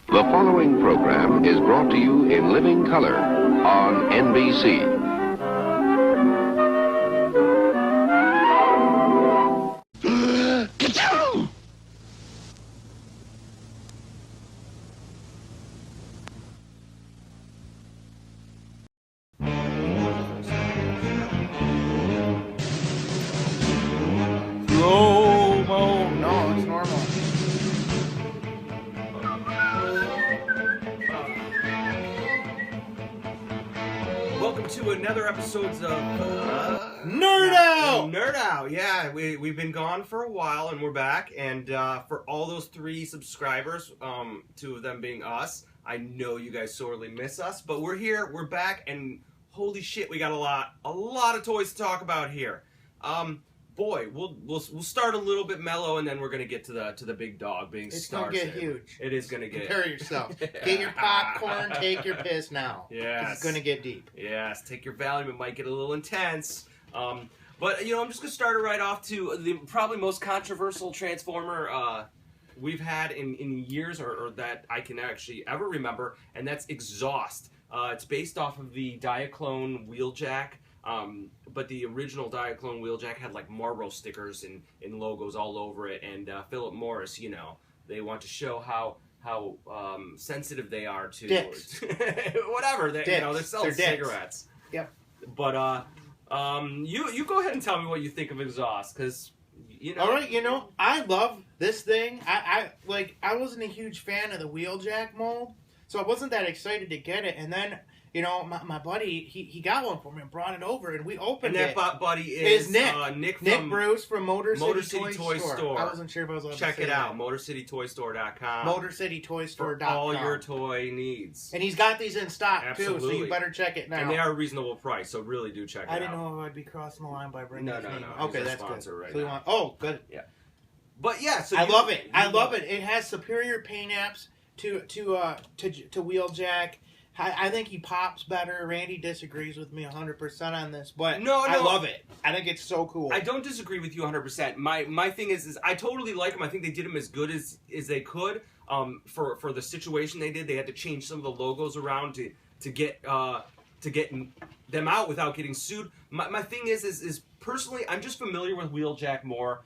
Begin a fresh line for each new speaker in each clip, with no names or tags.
The following program is brought to you in living color on NBC. Get down!
Slow-mo. No, it's normal.
Welcome to another episode of
Nerd Out!
Nerd Out. Yeah, we've been gone for a while and we're back. And for all those 3 subscribers, 2 of them being us, I know you guys sorely miss us, but we're here, we're back, and holy shit, we got a lot of toys to talk about here. Boy, we'll start a little bit mellow, and then we're gonna get to the big dog being Star Saber.
It's gonna get huge.
It is gonna get.
Prepare yourself. Get your popcorn. Take your piss now.
Yes.
It's gonna get deep.
Yes. Take your Valium. It might get a little intense. But I'm just gonna start it right off to the probably most controversial Transformer we've had in years, or that I can actually ever remember, and that's Exhaust. It's based off of the Diaclone Wheeljack. But the original Diaclone Wheeljack had like Marlboro stickers and logos all over it, and Philip Morris, they want to show how sensitive they are to
dicks.
Whatever they're selling cigarettes.
Yep.
But you go ahead and tell me what you think of Exhaust, because
All right, I love this thing. I wasn't a huge fan of the Wheeljack mold, so I wasn't that excited to get it, and then. My buddy, he got one for me and brought it over, and we opened it.
And that buddy is
Nick Bruce from Motor City Toy Store. I wasn't sure if I was allowed to
Check
say
it out,
that.
MotorCityToyStore.com.
MotorCityToyStore.com.
For all your toy needs.
And he's got these in stock,
Absolutely.
too, so you better check it now.
And they are a reasonable price, so really do check it out.
I didn't know I'd be crossing the line by bringing his name.
No.
Okay, that's good.
Right
so
now.
Oh, good.
Yeah. But yeah, so
I love it. I love it. It has superior paint apps to Wheeljack. I think he pops better. Randy disagrees with me 100% on this, but I love it. I think it's so cool.
I don't disagree with you 100%. My thing is I totally like them. I think they did them as good as they could. For the situation they did, they had to change some of the logos around to get them out without getting sued. My thing is personally, I'm just familiar with Wheeljack more,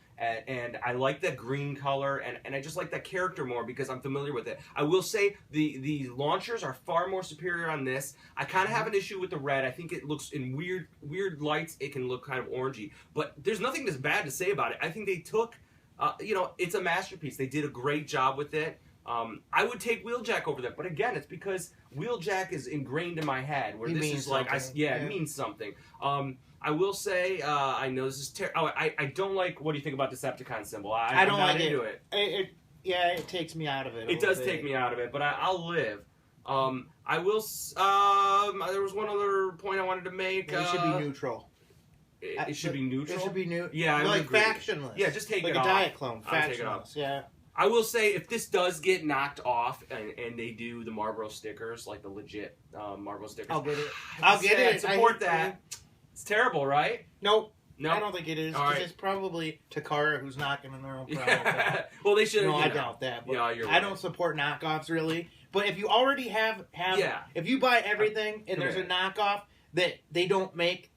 and I like that green color, and I just like that character more because I'm familiar with it. I will say the launchers are far more superior on this. I kind of have an issue with the red. I think it looks in weird lights. It can look kind of orangey, but there's nothing that's bad to say about it. I think they took, it's a masterpiece. They did a great job with it. I would take Wheeljack over that, but again, it's because Wheeljack is ingrained in my head. Where this is like, it means something. I will say, I know this is terrible. I don't like. What do you think about Decepticon symbol? I don't like it.
It takes me out of it.
It does take me out of it, but I'll live. I will. There was one other point I wanted to make.
It should be neutral.
It should be neutral.
It should be neutral.
Yeah, I
like factionless.
Yeah, just take it off.
Like a Diaclone.
I'll take it off.
Yeah.
I will say, if this does get knocked off and they do the Marlboro stickers, like the legit Marlboro stickers,
I'll get it. I'll get it.
Support that. It's terrible, right?
Nope.
No,
I don't think it is.
All right.
It's probably Takara who's knocking on their own problem.
Yeah. Well, they should.
No, I doubt that. But
yeah, you're right.
I don't support knockoffs really. But if you already have if you buy everything and there's a knockoff that they don't make,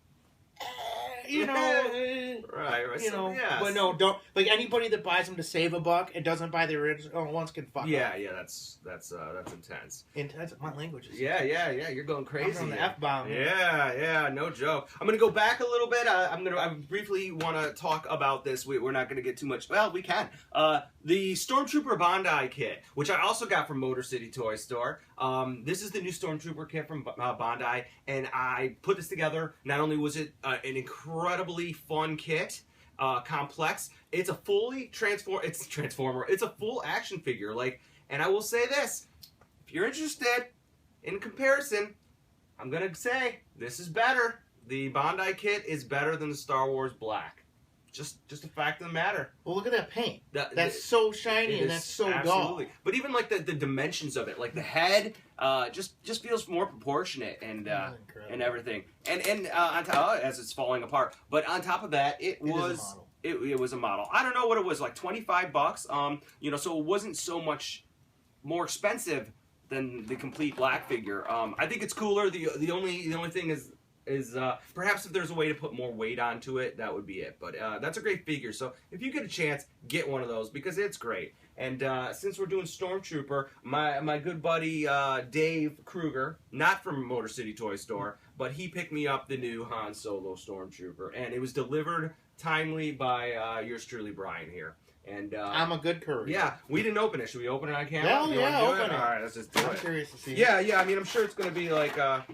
right. Yes.
But no, don't anybody that buys them to save a buck and doesn't buy the original ones can fuck.
Yeah,
up.
that's intense.
Intense. My language is.
Yeah. You're going crazy.
I'm from the F-bomb.
Yeah. No joke. I'm gonna go back a little bit. I briefly want to talk about this. We're not gonna get too much. Well, we can. The Stormtrooper Bondi kit, which I also got from Motor City Toy Store. This is the new Stormtrooper kit from Bondi, and I put this together. Not only was it an incredibly fun kit, complex, it's a fully Transformer. It's a full action figure. And I will say this: if you're interested in comparison, I'm gonna say this is better. The Bondi kit is better than the Star Wars Black. Just a fact of the matter.
Well, look at that paint. That's so shiny and that's so
absolutely
dull.
But even like the dimensions of it, like the head, just feels more proportionate and everything. And on top, as it's falling apart. But on top of that, it was a model. I don't know what it was, like $25. So it wasn't so much more expensive than the complete black figure. I think it's cooler. The only thing is perhaps if there's a way to put more weight onto it, that would be it. But that's a great figure. So if you get a chance, get one of those because it's great. And since we're doing Stormtrooper, my good buddy Dave Kruger, not from Motor City Toy Store, but he picked me up the new Han Solo Stormtrooper, and it was delivered timely by yours truly, Brian here. And
I'm a good courier.
Yeah, we didn't open it. Should we open it on camera?
Hell yeah, open it.
All right, let's just do
I'm
it.
curious to see.
Yeah. I mean, I'm sure it's gonna be like a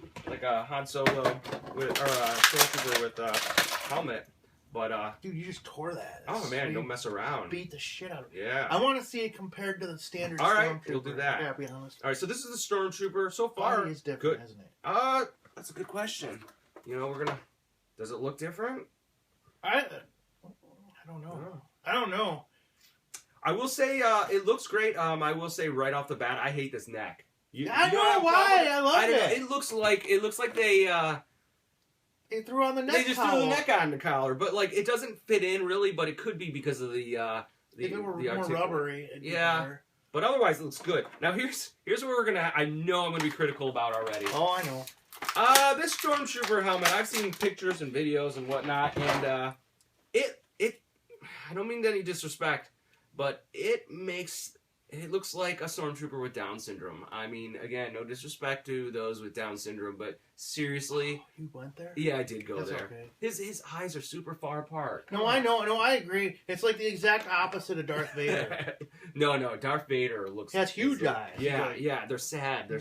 Han Solo with, or a Stormtrooper with a helmet. But
dude, you just tore that.
Oh man,
Sweet.
don't mess around.
Beat the shit out of it.
Yeah.
I want to see it compared to the standard.
All right,
Stormtrooper.
we'll do that.
Yeah, be honest.
All right, so this is the Stormtrooper. So far,
Body is different,
good.
isn't it?
That's a good question. You know, we're gonna. Does it look different?
I don't know.
Oh.
I don't know.
I will say it looks great. I will say right off the bat, I hate this neck.
I know why. I love it.
It looks like they
threw on the neck.
they just
collar.
threw the neck on the collar, but like it doesn't fit in really. But it could be because of the
if it were
the
more
articulate.
rubbery, it'd be
Yeah.
better.
But otherwise, it looks good. Now here's where we're gonna. I know I'm gonna be critical about already.
Oh, I know.
This Stormtrooper helmet. I've seen pictures and videos and whatnot, and it. I don't mean any disrespect, but it looks like a Stormtrooper with Down syndrome. I mean, again, no disrespect to those with Down syndrome, but seriously.
Oh, you went there?
Yeah, I did go
That's
there.
okay.
His eyes are super far apart.
No, I know. No, I agree. It's like the exact opposite of Darth Vader.
No, Darth Vader looks.
He has huge eyes.
Yeah, they're sad. They're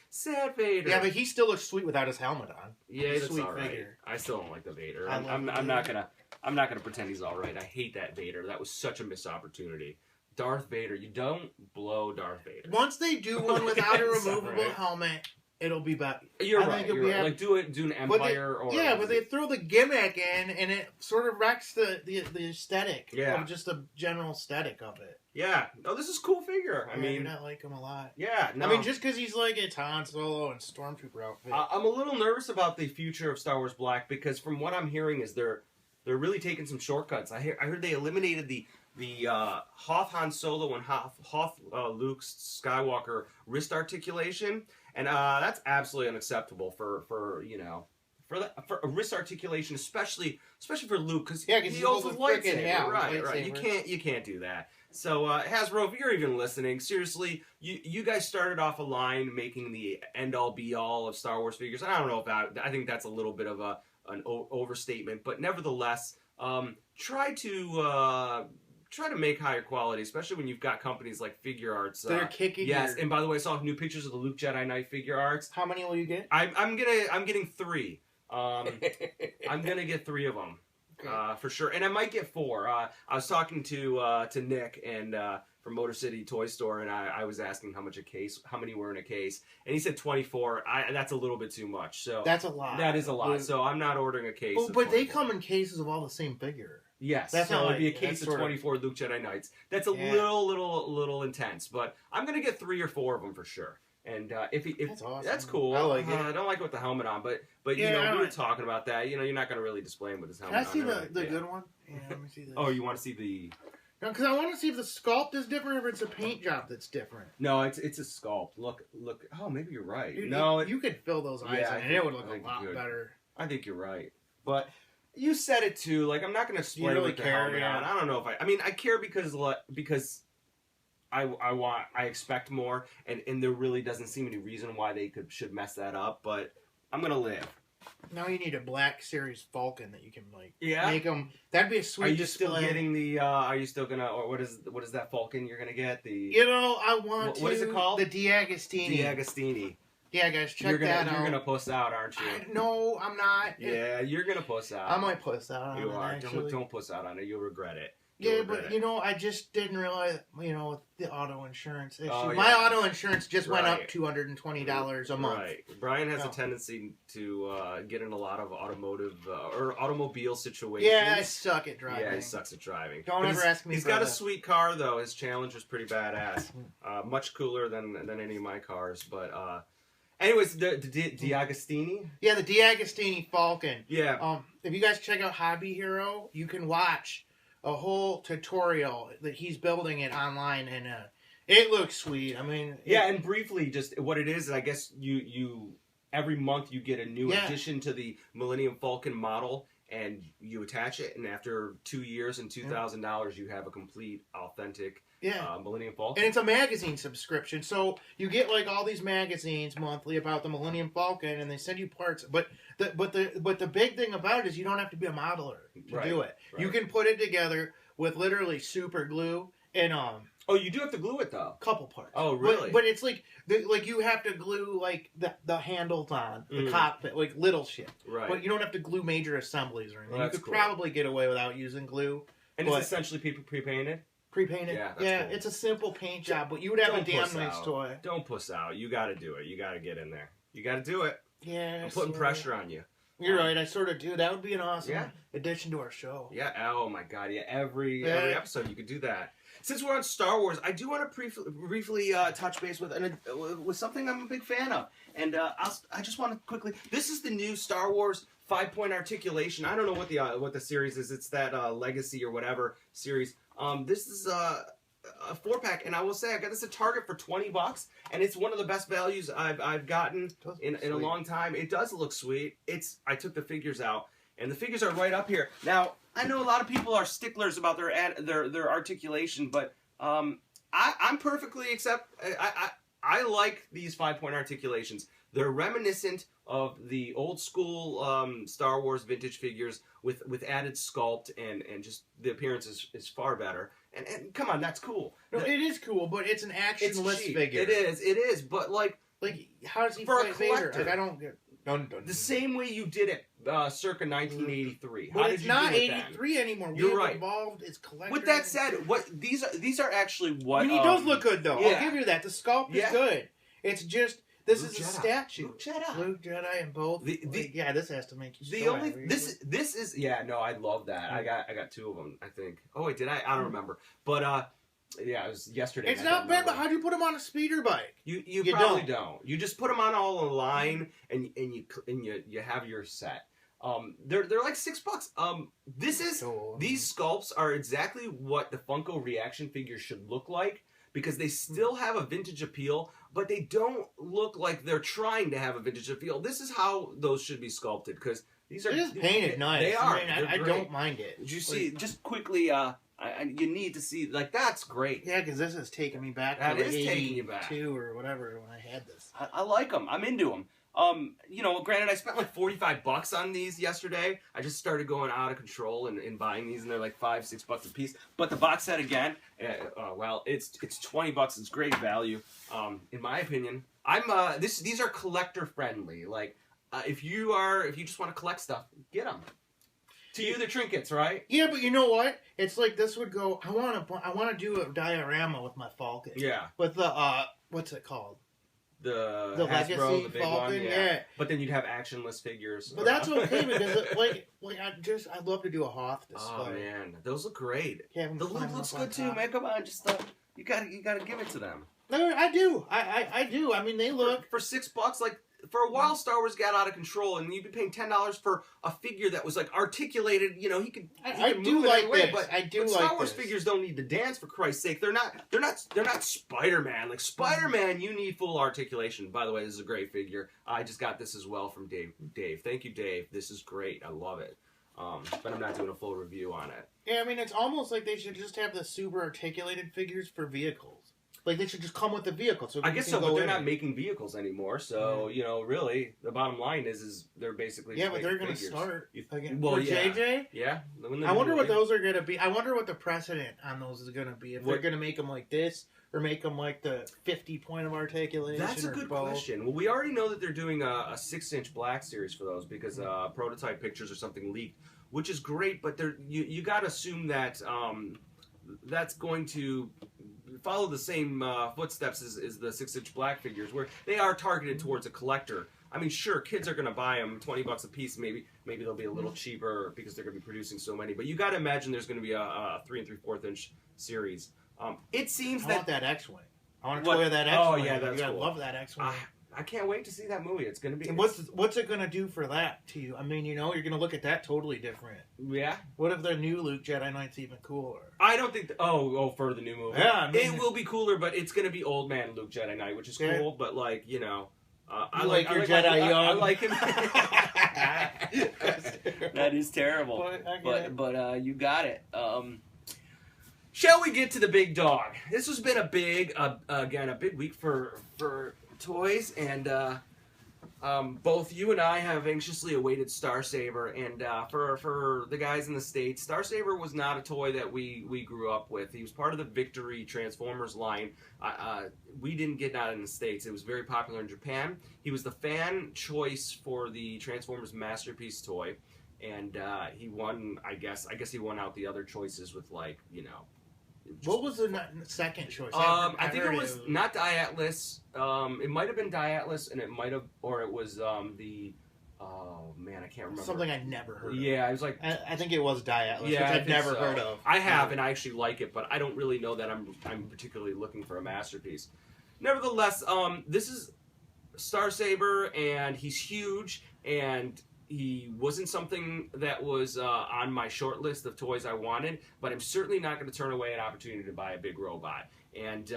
sad Vader.
Yeah, but he still looks sweet without his helmet on.
Yeah,
He's
that's
sweet
all right.
figure.
I still don't like the Vader.
I love
I'm
the
not
Vader.
gonna pretend he's all right. I hate that Vader. That was such a missed opportunity. Darth Vader, you don't blow Darth Vader.
Once they do one without a
It's all
removable
right.
helmet, it'll be better.
You're
I
right.
think if
You're
we
right.
have-
Like do an Empire or
But they throw the gimmick in, and it sort of wrecks the aesthetic.
Yeah.
Of just the general aesthetic of it.
Yeah. No, this is a cool figure. I
Yeah,
mean,
I like him a lot.
yeah. No.
I mean, just because he's like it's Han Solo and Stormtrooper outfit.
I'm a little nervous about the future of Star Wars Black because from what I'm hearing is they're really taking some shortcuts. I heard they eliminated the Hoth Han Solo and Hoth Luke Skywalker wrist articulation, and that's absolutely unacceptable for a wrist articulation, especially for Luke because
Yeah, 'cause
he
he
holds
holds
a
a frickin',
lightsaber.
yeah,
Right.
lightsaber.
You can't do that. So Hasbro, if you're even listening, seriously, you guys started off a line making the end all be all of Star Wars figures. I don't know if I think that's a little bit of an overstatement, but nevertheless, try to make higher quality, especially when you've got companies like Figure Arts.
They're kicking.
Yes, and by the way, I saw new pictures of the Luke Jedi Knight Figure Arts.
How many will you get?
I'm getting 3. I'm gonna get 3 of them. For sure, and I might get 4. I was talking to Nick and from Motor City Toy Store, and I was asking how many were in a case, and he said 24. That's a little bit too much. So
That's a lot.
that is a lot. So I'm not ordering a case.
Oh,
of
but they
24.
come in cases of all the same figure.
Yes,
That's
so
not
it'd be a
like-
case
that's
of
sort of-
24 Luke Jedi Knights. That's a
Yeah.
little intense, but I'm gonna get 3 or 4 of them for sure. And if
That's awesome.
that's cool.
I like it.
I don't like it with the helmet on, but
Yeah,
you know
I
we were
like-
talking about that. You know, you're not gonna really display him with his
Can
helmet
I see
on.
the
Yeah.
good one? Yeah, let me see this.
Oh, you want to see the?
No, because I want to see if the sculpt is different or if it's a paint job that's different.
No, it's a sculpt. Look. Oh, maybe you're right.
Dude,
No,
you could fill those eyes
Yeah,
in,
I
and it would
think-
look
I
a
think
lot
you could.
better.
I think you're right. But you said it too. Like I'm not gonna display
really
with the
care,
helmet
yeah.
on. I don't know if I mean I care because I expect more, and there really doesn't seem any reason why they should mess that up. But I'm gonna live.
Now you need a Black Series Falcon that you can
Yeah.
make them. That'd be a sweet
Are you
display.
still getting the? Are you still gonna? Or what is that Falcon you're gonna get? The
You know, I want
What is it called?
The D'Agostini.
D'Agostini.
Yeah, guys, check
You're
that out.
You're gonna puss out, aren't you?
No, I'm not.
Yeah, you're gonna puss out.
I might puss out on
You
it,
are.
actually.
Don't puss out on it. You'll regret it.
Yeah, but you know, I just didn't realize, with the auto insurance issue.
Oh,
My
yeah.
auto insurance just went up
Right.
$220 a month.
Right. Brian has
No.
a tendency to get in a lot of automotive or automobile situations.
Yeah, I suck at driving.
Yeah, he sucks at driving.
Don't
But
ever
he's-
ask me
He's
for
got a
that.
sweet car though. His Challenger's pretty badass. Much cooler than any of my cars. But anyways, the D'Agostini.
Yeah, the D'Agostini Falcon.
Yeah.
If you guys check out Hobby Hero, you can watch a whole tutorial that he's building it online, and It looks sweet. I mean,
Yeah, and briefly, just what it is, I guess you every month you get a new addition to the Millennium Falcon model, and you attach it, and after 2 years and $2,000, you have a complete, authentic Millennium Falcon.
And it's a magazine subscription, so you get like all these magazines monthly about the Millennium Falcon, and they send you parts. But the big thing about it is you don't have to be a modeler to do it. Right. You can put it together with literally super glue and
Oh, you do have to glue it though.
Couple parts.
Oh, really?
But it's like you have to glue like the handles on the cockpit, like little shit.
Right.
But you don't have to glue major assemblies or anything.
Well,
you could probably get away without using glue.
And it's essentially pre-painted.
Pre-painted. Yeah, cool. It's a simple paint job, but you would have a damn nice toy.
Don't puss out. You got to do it. You got to get in there. You got to do it.
Yeah.
I'm putting pressure on you.
You're right. I sort of do. That would be an awesome addition to our show.
Yeah. Oh my God. Yeah. Every episode you could do that. Since we're on Star Wars, I do want to briefly touch base with something I'm a big fan of, and I just want to quickly. This is the new Star Wars 5-point articulation. I don't know what the series is. It's that Legacy or whatever series. This is a 4-pack, and I will say I got this at Target for $20, and it's one of the best values I've gotten in a long time. It does look sweet. I took the figures out, and the figures are right up here. Now I know a lot of people are sticklers about their articulation, but I'm perfectly I like these 5-point articulations. They're reminiscent of the old school Star Wars vintage figures with added sculpt and just the appearance is far better. And come on, that's cool.
No, it is cool, but it's an actionless figure.
It is, but like
how does he
for
fight
a collector?
Vader? Like, I don't get.
The same way you did it circa 1983.
But it's not 83 anymore.
You're right.
Evolved. It's collector.
With that said, these are actually what.
I mean, he does look good though.
Yeah.
I'll give you that. The sculpt is good. It's just this
Luke
is
Jedi.
a statue.
Luke
Jedi, and both. This has to make you.
The only this is I love that. I got 2 of them. I think. Oh wait, did I? I don't remember. But yeah, it was yesterday.
It's not bad, but how do you put them on a speeder bike?
You probably don't. You just put them on all in a line, and you have your set. They're like $6. These sculpts are exactly what the Funko reaction figures should look like, because they still have a vintage appeal, but they don't look like they're trying to have a vintage appeal. This is how those should be sculpted, because these are
just painted nice.
They are.
I don't mind it.
Did you see? Just quickly, you need to see. Like, that's great.
Yeah, because this is taking me back.
That
to
is taking you back.
82 or whatever when I had this.
I like them. I'm into them. Granted, I spent like $45 on these yesterday. I just started going out of control and buying these, and they're like $5-6 a piece. But the box set again, it's $20. It's great value, in my opinion. These are collector friendly. Like, if you just want to collect stuff, get them. To you, they're trinkets, right?
Yeah, but you know what? It's like this would go. I want to do a diorama with my Falcon.
Yeah.
With the what's it called?
The
Hasbro,
Legacy
the big Falcon, one, yeah.
But then you'd have actionless figures.
But that's okay because I'd love to do a Hoth display.
Oh man, those look great.
Yeah,
the Luke looks good too, man. Come on, just you gotta give it to them.
No, I do. I do. I mean, they look
for $6. Like, for a while, Star Wars got out of control, and you'd be paying $10 for a figure that was like articulated. You know, he could move it anyway. But Star Wars figures don't need to dance, for Christ's sake. They're not Spider-Man. Like, Spider-Man, you need full articulation. By the way, this is a great figure. I just got this as well from Dave. Thank you, Dave. This is great. I love it. But I'm not doing a full review on it.
Yeah, I mean, it's almost like they should just have the super articulated figures for vehicles. Like, they should just come with the vehicle. So
I guess so, but they're not making vehicles anymore. So, really, the bottom line is they're basically
but they're going to start again.
Well,
JJ?
Yeah.
I wonder what those are going to be. I wonder what the precedent on those is going to be. If they're going to make them like this, or make them like the 50-point of articulation.
That's a good question. Well, we already know that they're doing a 6-inch black series for those, because prototype pictures or something leaked, which is great, but you got to assume that that's going to follow the same footsteps as the 6-inch black figures, where they are targeted towards a collector. I mean, sure, kids are going to buy them $20 a piece. Maybe they'll be a little cheaper because they're going to be producing so many. But you got to imagine there's going to be a 3 3/4-inch series. It seems
I want that X-wing. I want to toy of that X-wing.
Oh yeah, that's cool.
I love that X-wing.
I can't wait to see that movie. It's gonna be.
And what's it gonna do for that to you? I mean, you know, you're gonna look at that totally different.
Yeah.
What if the new Luke Jedi Knight's even cooler?
I don't think. For the new movie.
Yeah, I mean,
it will be cooler, but it's gonna be old man Luke Jedi Knight, which is cool. But like, you know,
I like your Jedi young.
I like him.
That is terrible. But you got it.
Shall we get to the big dog? This has been a big week for toys, and both you and I have anxiously awaited Star Saber. And for the guys in the States, Star Saber was not a toy that we grew up with. He was part of the Victory Transformers line. We didn't get that in the States. It was very popular in Japan. He was the fan choice for the Transformers Masterpiece toy, and he won. I guess he won out the other choices with, like, you know.
What was the second choice?
I think it was not Diatlas. It might have been Diatlas, and it was the. Oh man, I can't remember.
Something I never heard of.
Yeah, I was like.
I think it was Diatlas,
yeah,
which I've never heard of.
I have, and I actually like it, but I don't really know that I'm particularly looking for a masterpiece. Nevertheless, this is Star Saber, and he's huge, and he wasn't something that was on my short list of toys I wanted, but I'm certainly not going to turn away an opportunity to buy a big robot. And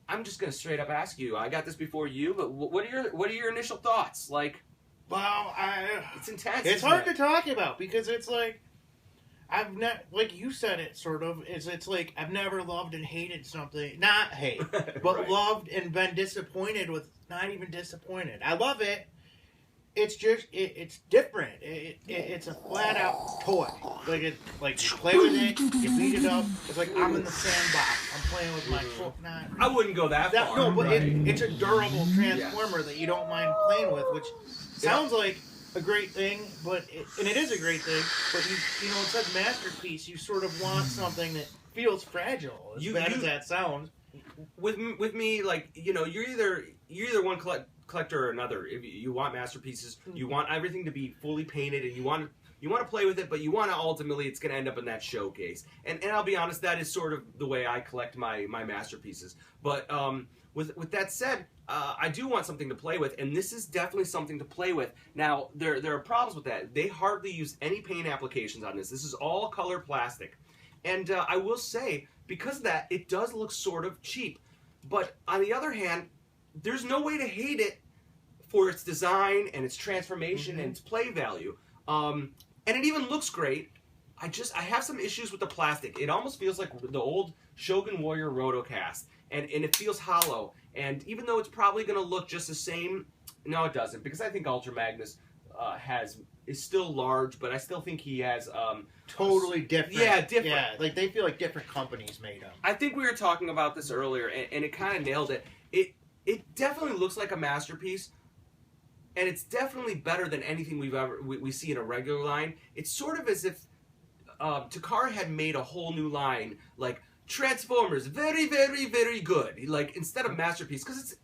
I'm just going to straight up ask you. I got this before you, but what are your initial thoughts? Like,
well,
it's intense.
It's hard to talk about because it's like like you said it sort of. It's like I've never loved and hated something. Not hate, but
right.
Loved and been disappointed with. Not even disappointed. I love it. It's just it's different. It's a flat out toy. Like you play with it, you beat it up. It's like I'm in the sandbox. I'm playing with my foot.
I wouldn't go that far.
No, but
right.
it's a durable transformer that you don't mind playing with, which sounds like a great thing, and it is a great thing. But you know, it says masterpiece. You sort of want something that feels fragile. As bad as that sounds.
With me, like, you know, you're either one collector or another. If you want masterpieces, you want everything to be fully painted, and you want to play with it, but you want to ultimately it's going to end up in that showcase. And I'll be honest, that is sort of the way I collect my masterpieces. But with that said, I do want something to play with, and this is definitely something to play with. Now there are problems with that. They hardly use any paint applications on this. This is all color plastic, and I will say, because of that, it does look sort of cheap. But on the other hand, there's no way to hate it for its design and its transformation and its play value. And it even looks great. I have some issues with the plastic. It almost feels like the old Shogun Warrior Rotocast. And it feels hollow. And even though it's probably going to look just the same, no, it doesn't. Because I think Ultra Magnus is still large, but I still think he has
totally different.
Yeah, different.
Yeah, like they feel like different companies made them.
I think we were talking about this earlier, and it kind of nailed it. It definitely looks like a masterpiece, and it's definitely better than anything we see in a regular line. It's sort of as if Takara had made a whole new line, like Transformers, very, very, very good. Like, instead of masterpiece, because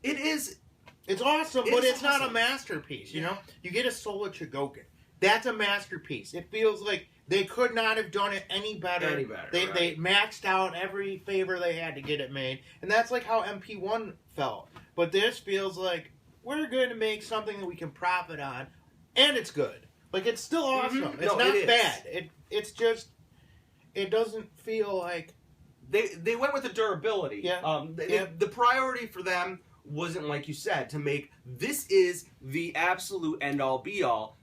it is.
It's awesome, but it's not a masterpiece, you know? You get a Solar Chogokin. That's a masterpiece. It feels like they could not have done it any better. They maxed out every favor they had to get it made. And that's like how MP1 felt. But this feels like we're going to make something that we can profit on, and it's good. Like, it's still awesome. It's not bad. It's just, it doesn't feel like...
They went with the durability.
Yeah.
The priority for them wasn't, like you said, to make this is the absolute end-all be-all.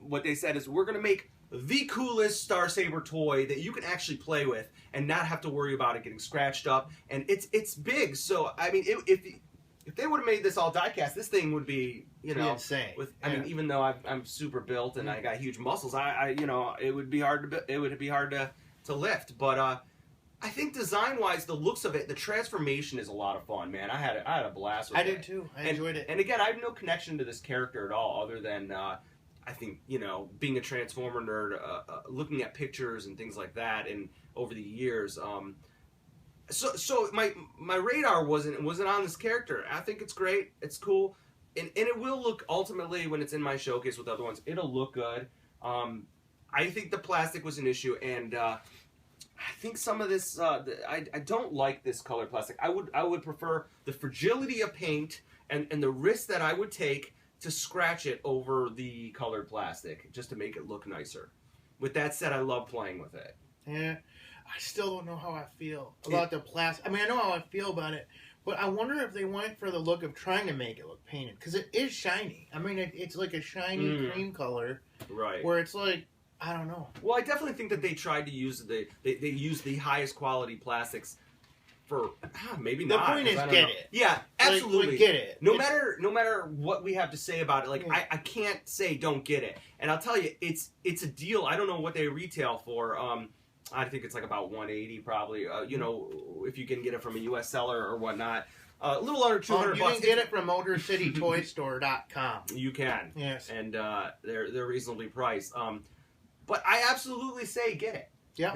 What they said is, we're going to make the coolest Star Saber toy that you can actually play with and not have to worry about it getting scratched up. And it's big. So, I mean, if they would have made this all die-cast, this thing would be, you know,
insane.
I mean, even though I'm super built and I got huge muscles, it would be hard to lift. But I think design-wise, the looks of it, the transformation is a lot of fun, man. I had a blast with it.
I did too. I enjoyed it.
And again, I have no connection to this character at all, other than I think, you know, being a Transformer nerd, looking at pictures and things like that, and over the years. So my radar wasn't on this character. I think it's great. It's cool, and it will look, ultimately, when it's in my showcase with other ones, it'll look good. I think the plastic was an issue, and I think some of this, I don't like this color plastic. I would prefer the fragility of paint and the risk that I would take to scratch it over the colored plastic just to make it look nicer. With that said, I love playing with it.
Yeah, I still don't know how I feel about the plastic. I mean, I know how I feel about it, but I wonder if they went for the look of trying to make it look painted, because it is shiny. I mean, it's like a shiny cream color,
right?
Where it's like, I don't know.
Well, I definitely think that they tried to use they used the highest quality plastics for maybe
the
not.
The point is get it.
Yeah, absolutely.
Like, get it.
No matter what we have to say about it, like I can't say don't get it. And I'll tell you, it's a deal. I don't know what they retail for. I think it's like about $180 probably. You know, if you can get it from a U.S. seller or whatnot. A little under $200.
You can get it from MotorCityToyStore.com.
You can.
Yes.
And they're reasonably priced. But I absolutely say get it.
Yeah.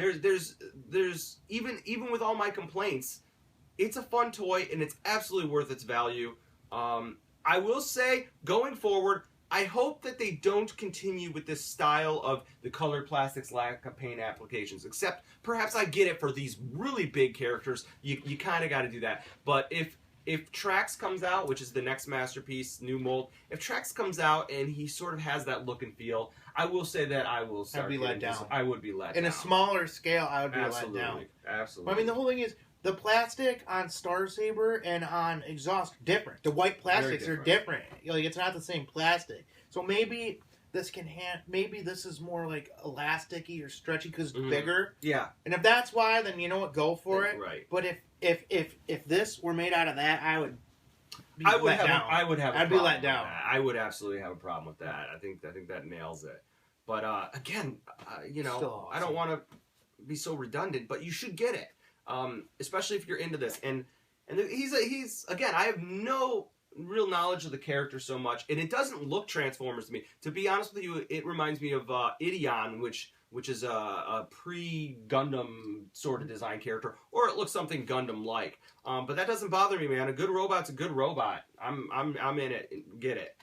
There's even with all my complaints, it's a fun toy and it's absolutely worth its value. I will say, going forward, I hope that they don't continue with this style of the colored plastics lack of paint applications. Except, perhaps I get it for these really big characters. You kind of got to do that. But if Trax comes out, which is the next masterpiece, new mold, if Trax comes out and he sort of has that look and feel, I will say that I will start
be let down.
I would be let down.
In a smaller scale, I would be let down.
Absolutely.
I mean, the whole thing is, the plastic on Star Saber and on Exhaust different. The white plastics are different. Like, it's not the same plastic. So maybe this maybe this is more like elasticy or stretchy because it's bigger.
Yeah.
And if that's why, then you know what, go for it.
Right.
But if this were made out of that, I would be let down.
I'd
be let down.
I would absolutely have a problem with that. I think that nails it. But again, you know,
awesome.
I don't want to be so redundant, but you should get it. Especially if you're into this, and he's again, I have no real knowledge of the character so much, and it doesn't look Transformers to me. To be honest with you, it reminds me of Ideon, which is a pre-Gundam sort of design character, or it looks something Gundam-like. But that doesn't bother me, man. A good robot's a good robot. I'm in it. Get it.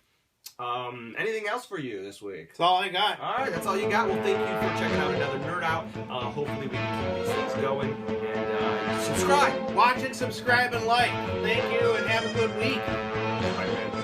Anything else for you this week?
That's all I got.
All right, that's all you got. Well, thank you for checking out another Nerd Out. Hopefully we can keep these things going. And subscribe.
Watch and subscribe and like. Thank you, and have a good week.
Bye, man.